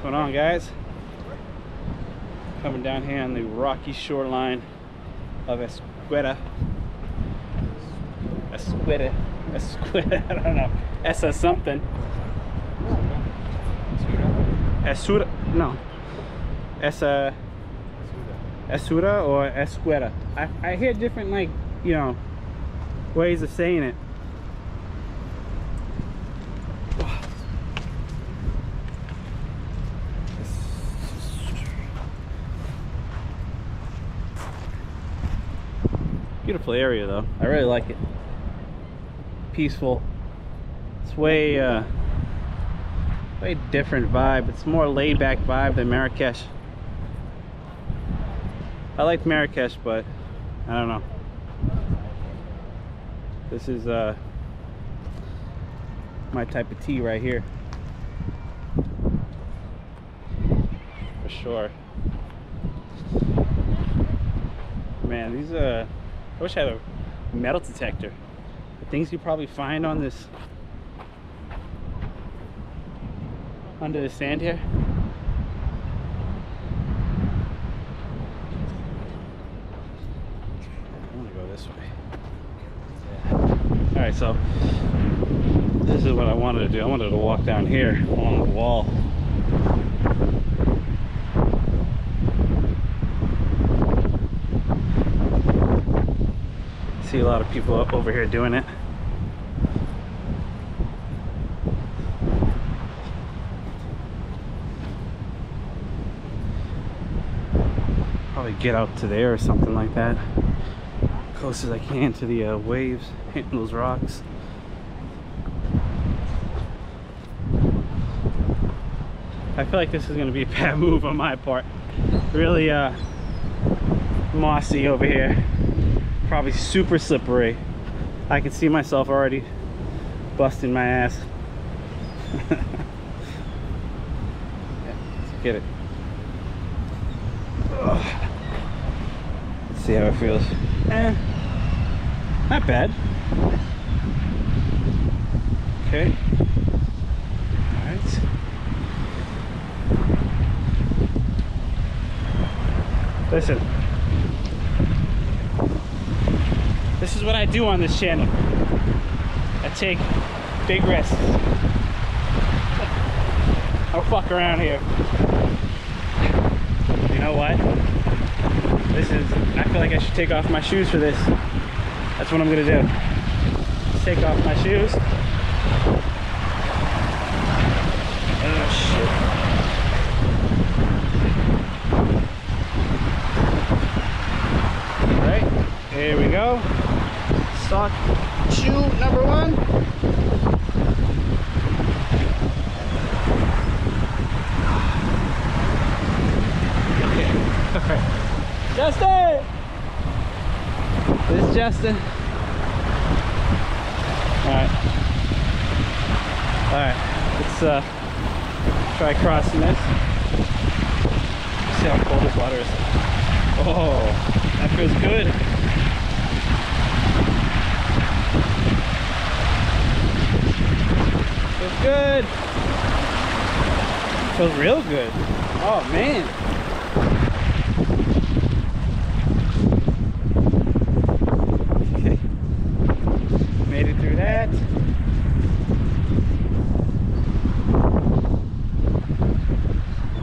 What's going on, guys? Coming down here on the rocky shoreline of Essaouira. Essaouira, I don't know. Essa something. Essaouira, no. Essaouira or Essaouira. I hear different, like, you know, ways of saying it. Beautiful area though. I really like it. Peaceful. It's way different vibe. It's more laid back vibe than Marrakesh. I like Marrakesh, but I don't know. This is my type of tea right here. For sure. Man, these I wish I had a metal detector. The things you probably find on this, under the sand here. I want to go this way. Yeah. All right, so this is what I wanted to do. I wanted to walk down here along the wall. See a lot of people over here doing it. Probably get out to there or something like that. Close as I can to the waves hitting those rocks. I feel like this is going to be a bad move on my part. Really mossy over here. Probably super slippery. I can see myself already busting my ass. Yeah, let's get it. Ugh. Let's see how it feels. Not bad. Okay. Alright. Listen. This is what I do on this channel. I take big risks. I'll fuck around here. You know what? I feel like I should take off my shoes for this. That's what I'm gonna do. Just take off my shoes. Oh shit. All right, here we go. Sock shoe number one. Okay. All right. Justin! This is Justin. Alright. Alright. Let's try crossing this. See how cold this water is. Oh, that feels good. Feels good. Feels real good. Oh man. Okay. Made it through that.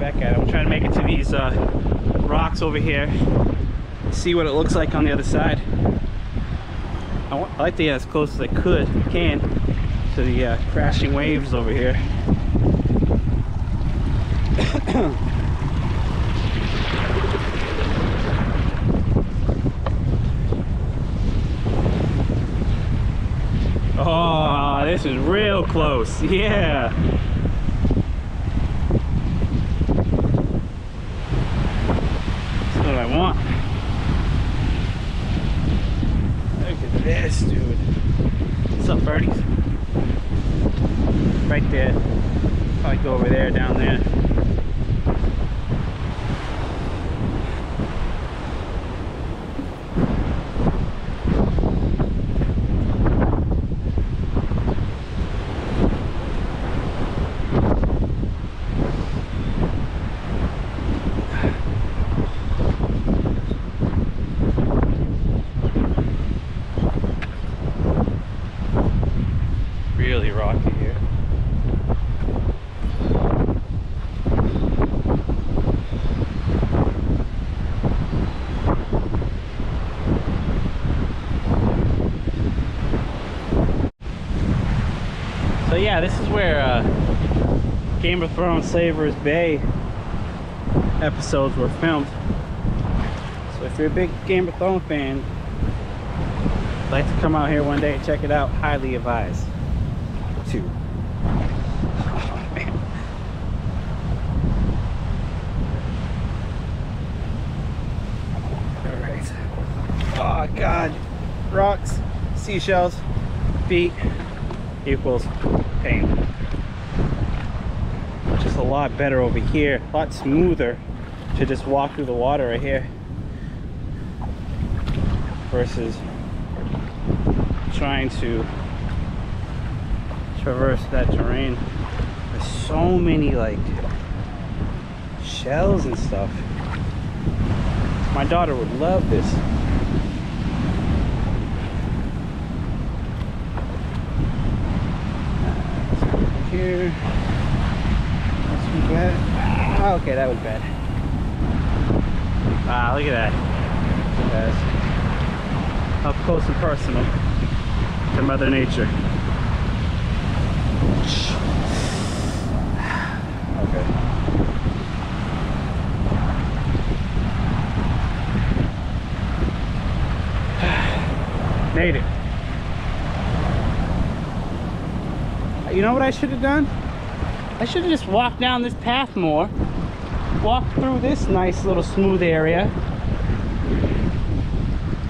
Back at it. I'm trying to make it to these rocks over here. See what it looks like on the other side. I like to get as close as I can to the crashing waves over here. Oh, this is real close. Yeah. That's what I want. Look at this, dude. What's up, birdies? Right there. Probably go over there, down there. where Game of Thrones Slaver's Bay episodes were filmed. So if you're a big Game of Thrones fan, like to come out here one day and check it out, highly advised to. Oh, man. Alright. Oh god. Rocks, seashells, feet equals pain. Just a lot better over here, a lot smoother to just walk through the water right here versus trying to traverse that terrain. There's so many like shells and stuff. My daughter would love this. Here. That's bad. Oh, okay, that was bad. Wow, look at that. That's up close and personal to Mother Nature. Okay. Made it. You know what I should have done? I should have just walked down this path more. Walked through this nice little smooth area.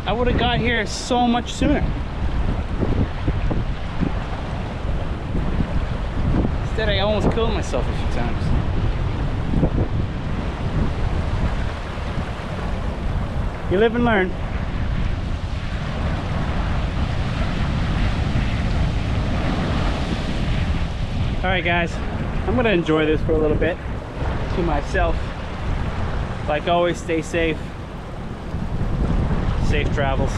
I would have got here so much sooner. Instead, I almost killed myself a few times. You live and learn. Alright guys, I'm gonna enjoy this for a little bit to myself. Like always, stay safe. Safe travels.